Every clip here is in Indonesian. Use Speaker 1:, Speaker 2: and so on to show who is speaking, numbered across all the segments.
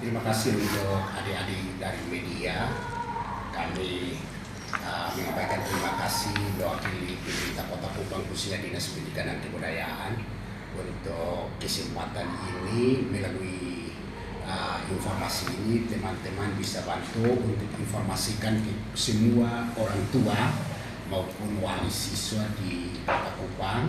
Speaker 1: Terima kasih untuk adik-adik dari media. Kami menyampaikan terima kasih mewakili pemerintah Kota Kupang khususnya Dinas Pendidikan dan Kebudayaan untuk kesempatan ini. Melalui informasi ini teman-teman bisa bantu untuk informasikan ke semua orang tua maupun wali siswa di Kota Kupang.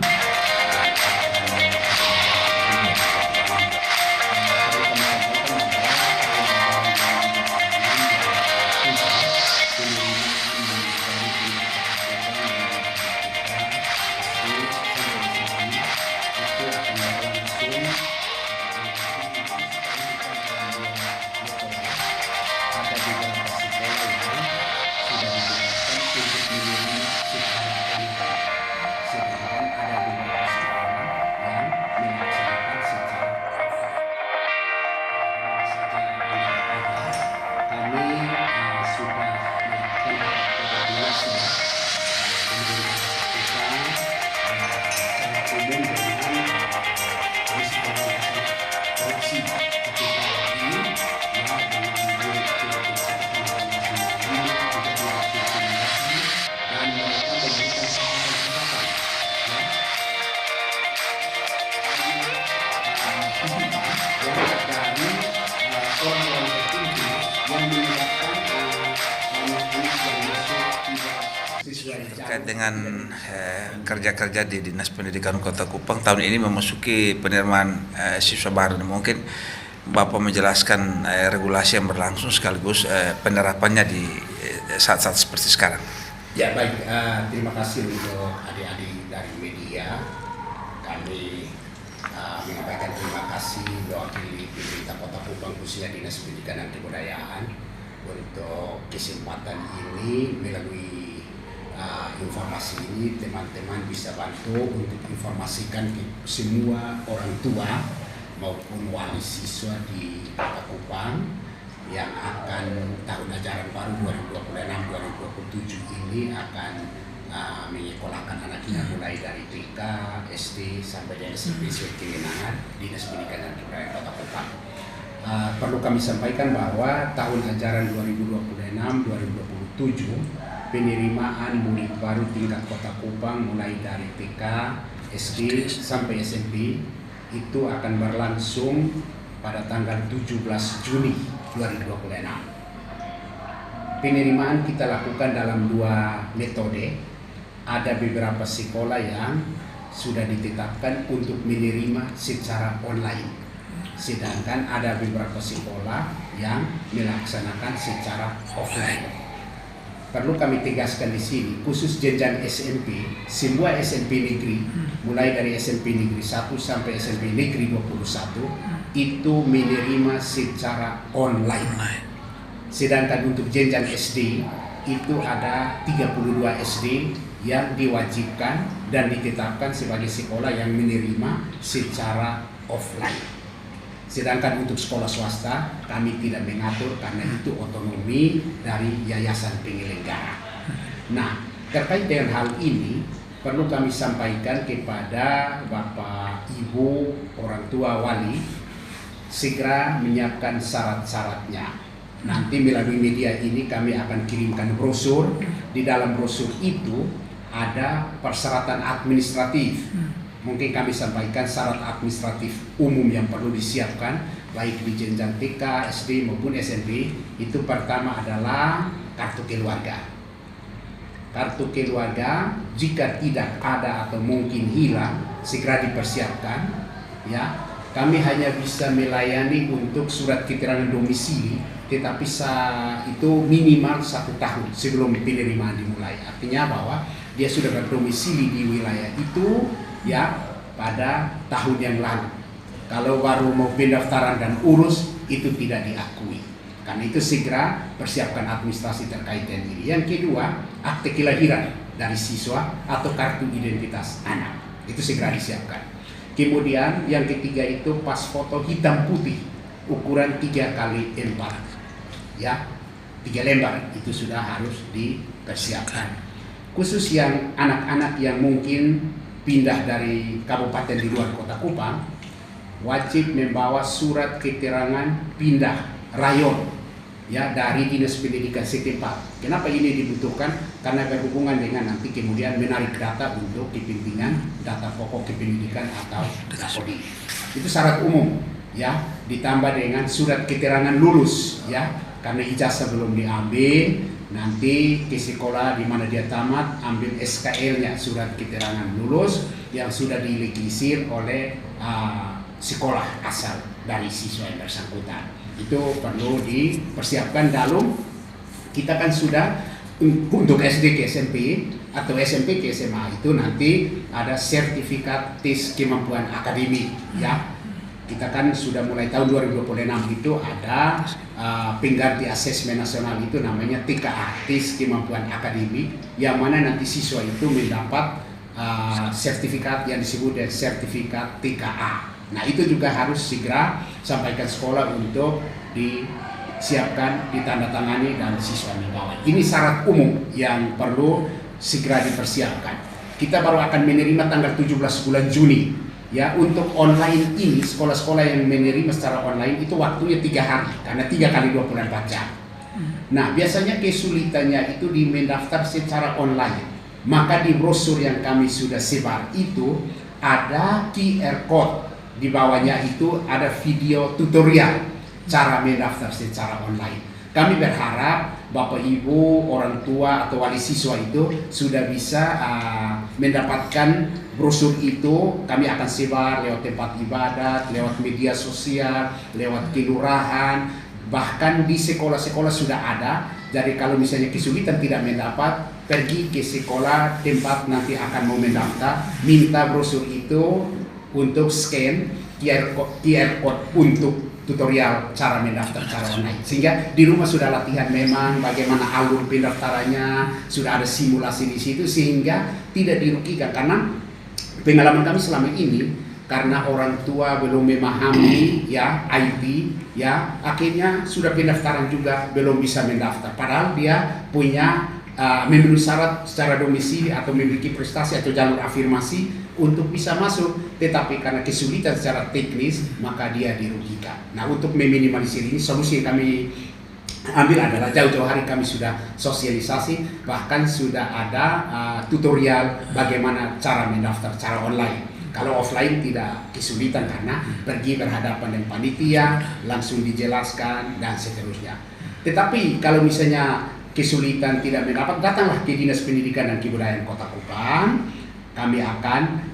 Speaker 2: Terkait dengan kerja-kerja di Dinas Pendidikan Kota Kupang tahun ini memasuki penerimaan siswa baru. Mungkin Bapak menjelaskan regulasi yang berlangsung sekaligus penerapannya di saat-saat seperti sekarang.
Speaker 1: Ya baik, terima kasih untuk adik-adik dari media. Kami menyampaikan terima kasih mewakili pemerintah Kota Kupang khususnya Dinas Pendidikan dan Kebudayaan untuk kesempatan ini. Melalui informasi ini teman-teman bisa bantu untuk informasikan ke semua orang tua maupun wali siswa di Kota Kupang yang akan tahun ajaran baru 2026-2027 ini akan menyekolahkan anaknya mulai dari TK, SD sampai dengan SMP sesuai kewenangan Dinas Pendidikan dan Kebudayaan Kota Kupang. Perlu kami sampaikan bahwa tahun ajaran 2026-2027 penerimaan murid baru tingkat Kota Kupang mulai dari TK, SD sampai SMP itu akan berlangsung pada tanggal 17 Juni 2026. Penerimaan kita lakukan dalam dua metode. Ada beberapa sekolah yang sudah ditetapkan untuk menerima secara online, sedangkan ada beberapa sekolah yang melaksanakan secara offline. Perlu kami tegaskan di sini, khusus jenjang SMP, semua SMP negeri, mulai dari SMP Negeri 1 sampai SMP Negeri 21, itu menerima secara online. Sedangkan untuk jenjang SD, itu ada 32 SD yang diwajibkan dan ditetapkan sebagai sekolah yang menerima secara offline. Sedangkan untuk sekolah swasta kami tidak mengatur karena itu otonomi dari yayasan penyelenggara. Nah, terkait dengan hal ini perlu kami sampaikan kepada Bapak, Ibu, orang tua, wali segera menyiapkan syarat-syaratnya. Nanti melalui media ini kami akan kirimkan brosur. Di dalam brosur itu ada persyaratan administratif. Mungkin kami sampaikan syarat administratif umum yang perlu disiapkan baik di jenjang TK, SD maupun SMP. Itu pertama adalah kartu keluarga. Kartu keluarga jika tidak ada atau mungkin hilang segera dipersiapkan. Ya, kami hanya bisa melayani untuk surat keterangan domisili, tetapi itu minimal 1 tahun sebelum penerimaan dimulai. Artinya bahwa dia sudah berdomisili di wilayah itu ya pada tahun yang lalu. Kalau baru mau pendaftaran dan urus itu tidak diakui. Karena itu segera persiapkan administrasi terkait dengan ini. Yang kedua, akte kelahiran dari siswa atau kartu identitas anak. Itu segera disiapkan. Kemudian yang ketiga itu pas foto hitam putih ukuran 3x4. Ya, 3 lembar itu sudah harus dipersiapkan. Khusus yang anak-anak yang mungkin pindah dari kabupaten di luar Kota Kupang, wajib membawa surat keterangan pindah rayon ya dari Dinas Pendidikan setempat. Kenapa ini dibutuhkan? Karena berhubungan dengan nanti kemudian menarik data untuk kepentingan data pokok kependidikan atau Dapodi. Itu syarat umum ya, ditambah dengan surat keterangan lulus ya, karena ijazah belum diambil, nanti ke sekolah di mana dia tamat ambil SKL-nya, surat keterangan lulus yang sudah dilegalisir oleh sekolah asal dari siswa yang bersangkutan. Itu perlu dipersiapkan dalam kita kan sudah untuk SD ke SMP atau SMP ke SMA itu nanti ada sertifikat tes kemampuan akademik ya. Kita kan sudah mulai tahun 2026 itu ada pengganti asesmen nasional itu namanya TKA, tes kemampuan akademik, yang mana nanti siswa itu mendapat sertifikat yang disebut dengan sertifikat TKA. Nah itu juga harus segera sampaikan sekolah untuk disiapkan, ditandatangani dan siswa membawa. Ini syarat umum yang perlu segera dipersiapkan. Kita baru akan menerima tanggal 17 bulan Juni. Ya, untuk online ini sekolah-sekolah yang menerima secara online itu waktunya 3 hari karena 3 kali 24 jam. Nah biasanya kesulitannya itu di mendaftar secara online. Maka di brosur yang kami sudah sebar itu ada QR code. Di bawahnya itu ada video tutorial cara mendaftar secara online. Kami berharap Bapak Ibu, orang tua atau wali siswa itu sudah bisa mendapatkan brosur itu. Kami akan sebar lewat tempat ibadat, lewat media sosial, lewat kelurahan, bahkan di sekolah-sekolah sudah ada. Jadi kalau misalnya kesulitan tidak mendapat, pergi ke sekolah tempat nanti akan mau mendaftar, minta brosur itu untuk scan QR code untuk tutorial cara mendaftar cara online, sehingga di rumah sudah latihan memang bagaimana alur pendaftarannya, sudah ada simulasi di situ sehingga tidak dirugikan. Karena pengalaman kami selama ini karena orang tua belum memahami ya IT ya, akhirnya sudah pendaftaran juga belum bisa mendaftar padahal dia punya memenuhi syarat secara domisili atau memiliki prestasi atau jalur afirmasi untuk bisa masuk, tetapi karena kesulitan secara teknis maka dia dirugikan. Nah untuk meminimalisir ini solusi yang kami ambil adalah jauh-jauh hari kami sudah sosialisasi, bahkan sudah ada tutorial bagaimana cara mendaftar cara online. Kalau offline tidak kesulitan karena pergi berhadapan dengan panitia, langsung dijelaskan dan seterusnya. Tetapi kalau misalnya kesulitan tidak mendapat, datanglah ke Dinas Pendidikan dan Kebudayaan Kota Kupang. Kami akan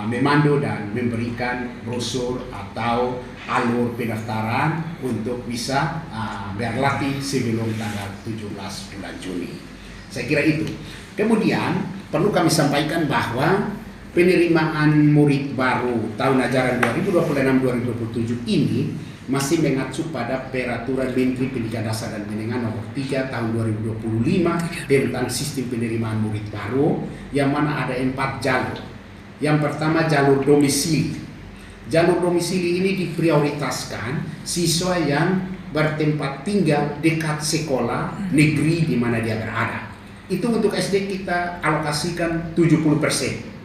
Speaker 1: memandu dan memberikan brosur atau alur pendaftaran untuk bisa berlatih sebelum tanggal 17 bulan Juni. Saya kira itu. Kemudian perlu kami sampaikan bahwa penerimaan murid baru tahun ajaran 2026-2027 ini masih mengacu pada Peraturan Menteri Pendidikan Dasar dan Menengah Nomor 3 Tahun 2025 tentang sistem penerimaan murid baru, yang mana ada 4 jalur. Yang pertama jalur domisili. Jalur domisili ini diprioritaskan siswa yang bertempat tinggal dekat sekolah negeri di mana dia berada. Itu untuk SD kita alokasikan 70%.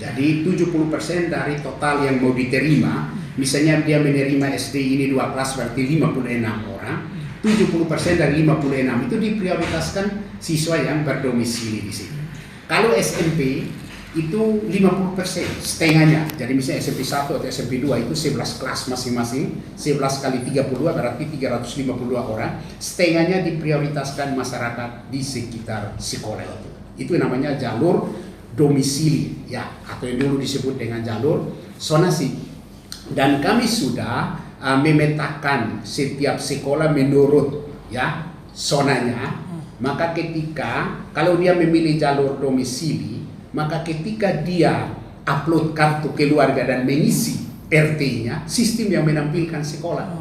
Speaker 1: Jadi 70% dari total yang mau diterima, misalnya dia menerima SD ini 2 kelas berarti 56 orang, 70% dari 56 itu diprioritaskan siswa yang berdomisili di sini. Kalau SMP itu 50%, setengahnya. Jadi misalnya SMP 1 atau SMP 2 itu 11 kelas masing-masing, 11 kali 32 berarti 352 orang, setengahnya diprioritaskan masyarakat di sekitar sekolah itu. Itu namanya jalur domisili ya, atau yang dulu disebut dengan jalur zonasi. Dan kami sudah memetakan setiap sekolah menurut ya zonanya. Maka ketika kalau dia memilih jalur domisili, maka ketika dia upload kartu keluarga dan mengisi RT-nya, sistem yang menampilkan sekolah.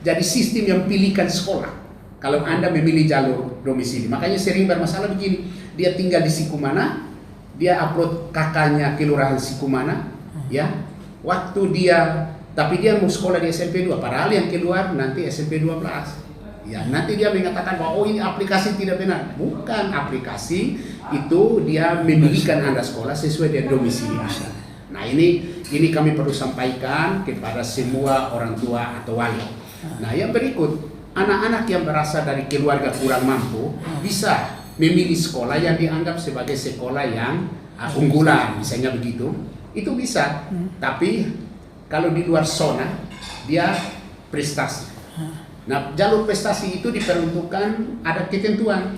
Speaker 1: Jadi sistem yang pilihkan sekolah. Kalau Anda memilih jalur domisili, makanya sering bermasalah begini, dia tinggal di Sikumana, dia upload kakaknya kelurahan Sikumana, ya. Waktu dia, tapi dia mau sekolah di SMP 2, padahal yang keluar nanti SMP 12. Ya, nanti dia mengatakan bahwa oh ini aplikasi tidak benar. Bukan aplikasi, itu dia memilihkan Anda sekolah sesuai dengan domisili Anda. Nah, ini kami perlu sampaikan kepada semua orang tua atau wali. Nah, yang berikut, anak-anak yang berasal dari keluarga kurang mampu bisa memilih sekolah yang dianggap sebagai sekolah yang unggulan, misalnya begitu. Itu bisa. Tapi kalau di luar zona, dia prestasi. Nah, jalur prestasi itu diperuntukkan ada ketentuan.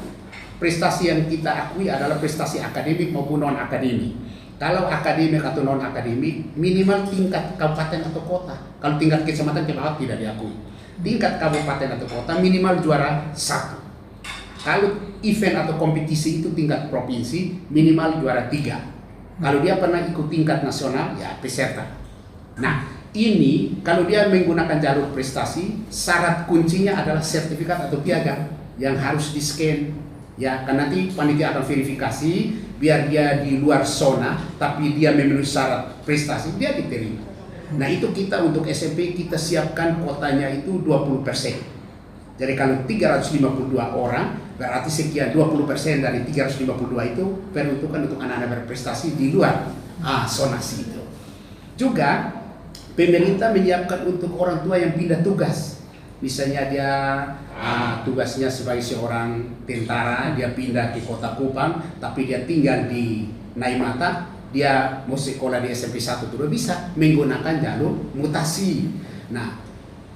Speaker 1: Prestasi yang kita akui adalah prestasi akademik maupun non-akademik. Kalau akademik atau non-akademik, minimal tingkat kabupaten atau kota. Kalau tingkat kecamatan ke bawah tidak diakui. Tingkat kabupaten atau kota minimal juara 1. Kalau event atau kompetisi itu tingkat provinsi minimal juara 3. Kalau dia pernah ikut tingkat nasional, ya peserta. Nah, ini kalau dia menggunakan jalur prestasi, syarat kuncinya adalah sertifikat atau piagam yang harus di-scan. Ya, kan nanti panitia akan verifikasi biar dia di luar zona, tapi dia memenuhi syarat prestasi, dia diterima. Nah, itu kita untuk SMP kita siapkan kuotanya itu 20%. Jadi kalau 352 orang, berarti sekian 20% dari 352 itu peruntukan untuk anak-anak berprestasi di luar zonasi itu. Juga pemerintah menyiapkan untuk orang tua yang pindah tugas. Misalnya dia tugasnya sebagai seorang tentara, dia pindah ke Kota Kupang, tapi dia tinggal di Naimata, dia mau sekolah di SMP 1 itu bisa menggunakan jalur mutasi. Nah,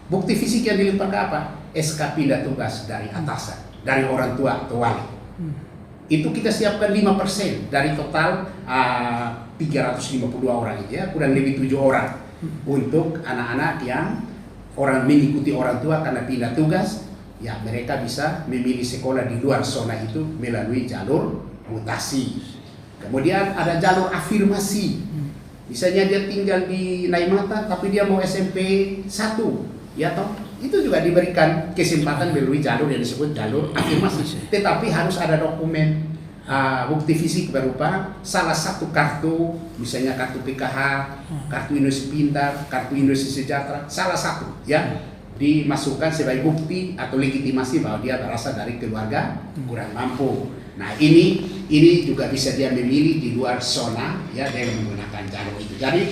Speaker 1: bukti fisik yang dilimpah ke apa? SK pindah tugas dari atasan, dari orang tua atau wali. Itu kita siapkan 5% dari total 352 orang itu ya, kurang lebih 7 orang untuk anak-anak yang orang mengikuti orang tua karena pindah tugas, ya mereka bisa memilih sekolah di luar zona itu melalui jalur mutasi. Kemudian ada jalur afirmasi. Misalnya dia tinggal di Naimata tapi dia mau SMP 1, ya toh? Itu juga diberikan kesempatan melalui jalur yang disebut jalur afirmasi. Tetapi harus ada dokumen bukti fisik berupa salah satu kartu, misalnya kartu PKH, kartu Indonesia Pintar, kartu Indonesia Sejahtera, salah satu ya dimasukkan sebagai bukti atau legitimasi bahwa dia berasal dari keluarga kurang mampu. Nah, ini juga bisa dia memilih di luar zona ya dengan menggunakan jalur itu. Jadi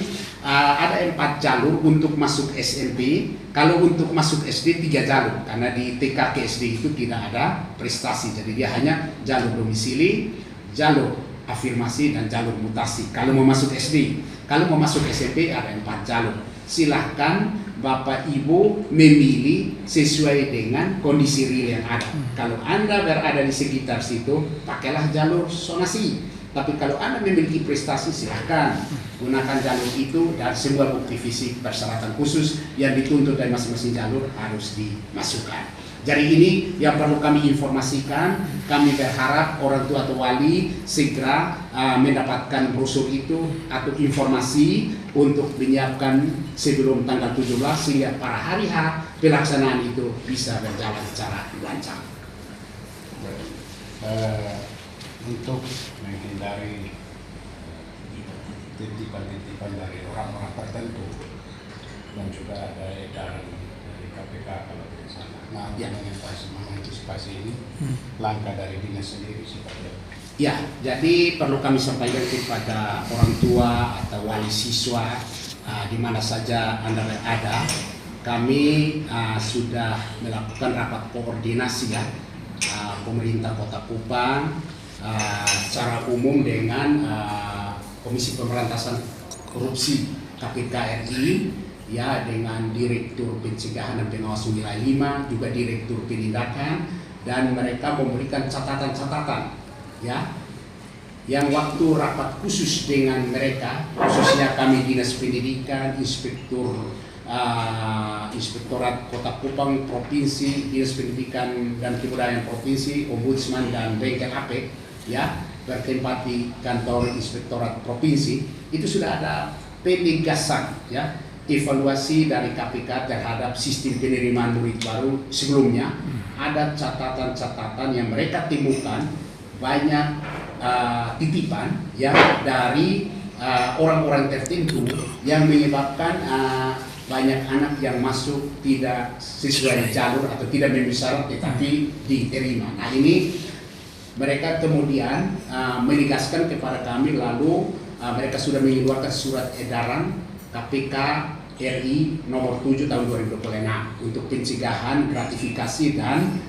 Speaker 1: ada 4 jalur untuk masuk SMP. Kalau untuk masuk SD 3 jalur karena di TK ke SD itu tidak ada prestasi. Jadi dia hanya jalur domisili, jalur afirmasi dan jalur mutasi. Kalau mau masuk SD, kalau mau masuk SMP ada 4 jalur. Silahkan Bapak Ibu memilih sesuai dengan kondisi real yang ada. Kalau Anda berada di sekitar situ, pakailah jalur zonasi. Tapi kalau Anda memiliki prestasi, silahkan gunakan jalur itu dan semua bukti fisik persyaratan khusus yang dituntut dari masing-masing jalur harus dimasukkan. Jadi ini yang perlu kami informasikan. Kami berharap orang tua atau wali segera mendapatkan brosur itu atau informasi untuk menyiapkan sebelum tanggal 17 sehingga pada hari H pelaksanaan itu bisa berjalan secara lancar.
Speaker 3: Untuk menghindari titipan-titipan dari orang-orang tertentu dan juga ada edaran dari KPK kalau tidak salah. Nah, mengantisipasi ini langkah dari dinas sendiri seperti apa?
Speaker 1: Ya, jadi perlu kami sampaikan kepada orang tua atau wali siswa di mana saja Anda berada, kami sudah melakukan rapat koordinasi ya pemerintah Kota Kupang secara umum dengan Komisi Pemberantasan Korupsi KPK RI ya dengan Direktur Pencegahan dan Pengawasan Wilayah 5 juga Direktur Penindakan, dan mereka memberikan catatan-catatan ya yang waktu rapat khusus dengan mereka, khususnya kami Dinas Pendidikan, Inspektorat Kota Kupang Provinsi, Dinas Pendidikan dan Kebudayaan Provinsi, Ombudsman dan Bengkel AP ya bertempat di kantor Inspektorat Provinsi. Itu sudah ada penegasan ya evaluasi dari KPK terhadap sistem penerimaan murid baru sebelumnya. Ada catatan-catatan yang mereka temukan banyak titipan ya dari orang-orang tertentu yang menyebabkan banyak anak yang masuk tidak sesuai jalur atau tidak memenuhi syarat tetapi diterima. Nah, ini mereka kemudian menegaskan kepada kami, lalu mereka sudah mengeluarkan surat edaran KPK RI nomor 7 tahun 2026 untuk pencegahan gratifikasi dan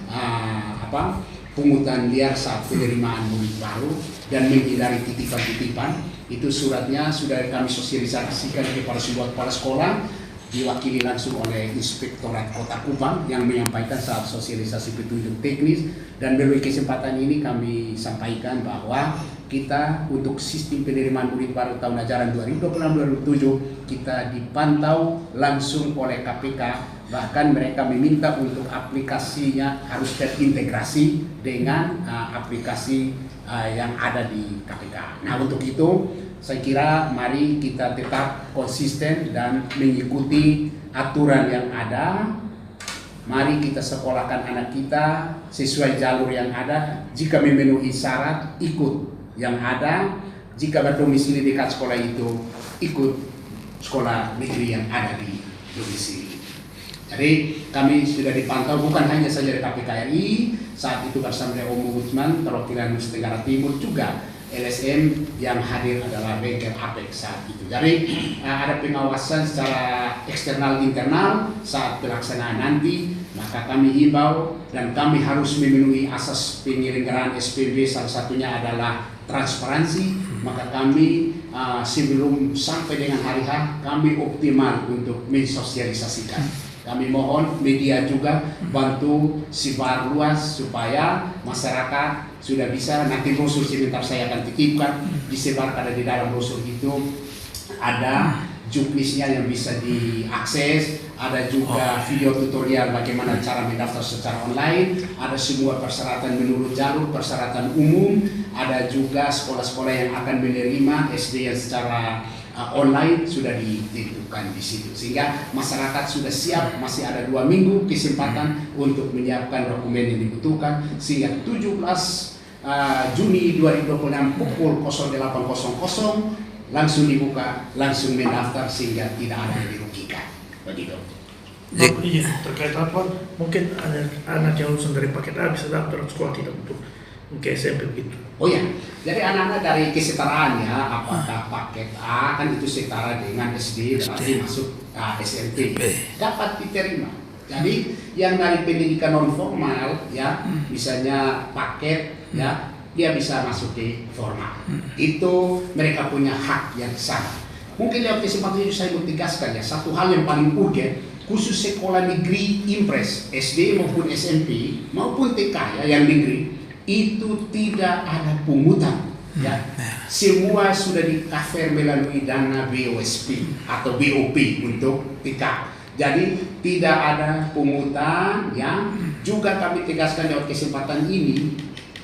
Speaker 1: pungutan liar saat penerimaan murid baru dan menghindari titipan-titipan. Itu suratnya sudah kami sosialisasikan kepada semua kepala sekolah, diwakili langsung oleh Inspektorat Kota Kupang yang menyampaikan saat sosialisasi petunjuk teknis. Dan melalui kesempatan ini kami sampaikan bahwa kita untuk sistem penerimaan murid baru tahun ajaran 2026-2027 kita dipantau langsung oleh KPK, bahkan mereka meminta untuk aplikasinya harus terintegrasi dengan aplikasi yang ada di KPK. Nah, untuk itu saya kira mari kita tetap konsisten dan mengikuti aturan yang ada. Mari kita sekolahkan anak kita sesuai jalur yang ada. Jika memenuhi syarat, ikut yang ada. Jika berdomisili dekat sekolah itu, ikut sekolah negeri yang ada di domisili. Jadi kami sudah dipantau bukan hanya saja dari KPK RI, saat itu bersama dengan Ombudsman perwakilan Nusa Tenggara Timur, juga LSM yang hadir adalah bengkel Apex saat itu. Jadi ada pengawasan secara eksternal internal saat pelaksanaan nanti, maka kami himbau dan kami harus memenuhi asas penyelenggaraan SPB, salah satunya adalah transparansi. Maka kami sebelum sampai dengan hari H kami optimal untuk mensosialisasikan. Kami mohon media juga bantu sebar luas supaya masyarakat sudah bisa, nanti brosur sebentar saya akan titipkan, disebar karena di dalam brosur itu ada juknisnya yang bisa diakses, ada juga video tutorial bagaimana cara mendaftar secara online, ada semua persyaratan menurut jalur persyaratan umum, ada juga sekolah-sekolah yang akan menerima SD yang secara online sudah ditentukan di situ, sehingga masyarakat sudah siap. Masih ada 2 minggu kesempatan untuk menyiapkan dokumen yang dibutuhkan, sehingga 17 Juni 2026 pukul 08.00 langsung dibuka, langsung mendaftar sehingga tidak ada yang dirugikan. Begitu.
Speaker 4: Iya, terkait apa? Mungkin anak yang lulusan dari paket A bisa daftar sekolah kita untuk SMP begitu.
Speaker 1: Oh ya, jadi anak-anak dari kesetaraan ya, apakah paket A kan itu setara dengan SD, berarti masuk SMP, dapat diterima. Jadi yang dari pendidikan non formal ya, misalnya paket ya, dia bisa masuk di formal. Itu mereka punya hak yang sama. Mungkin lewat kesempatan itu saya mau tegaskan ya, satu hal yang paling urgen, khusus sekolah negeri impres SD maupun SMP maupun TK ya, yang negeri itu tidak ada pungutan ya. Semua sudah di-cover melalui dana BOSP atau BOP untuk TK. Jadi tidak ada pungutan ya. Juga kami tegaskan lewat kesempatan ini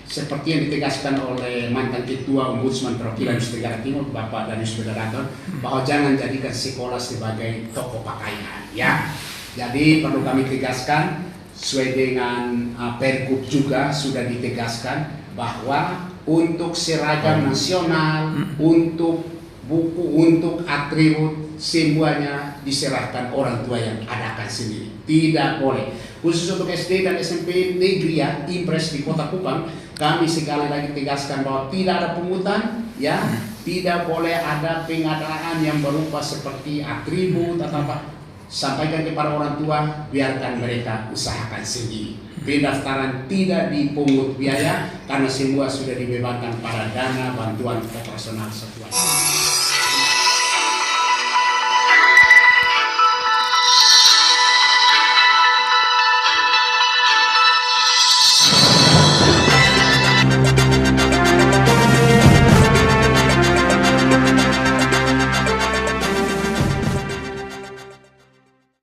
Speaker 1: seperti yang ditegaskan oleh mantan Ketua Ombudsman Perwakilan Nusa Tenggara Timur Bapak Danius Bedaraton, bahwa jangan jadikan sekolah sebagai toko pakaian ya. Jadi perlu kami tegaskan sesuai dengan Pergub juga sudah ditegaskan bahwa untuk seragam nasional, untuk buku, untuk atribut semuanya diserahkan orang tua yang adakan sendiri. Tidak boleh. Khusus untuk SD dan SMP negeri ya, impres di Kota Kupang, kami sekali lagi tegaskan bahwa tidak ada pungutan ya, tidak boleh ada pengadaan yang berupa seperti atribut atau apa. Sampaikan kepada orang tua, biarkan mereka usahakan sendiri. Pendaftaran tidak dipungut biaya karena semua sudah dibebankan pada dana bantuan operasional satuan.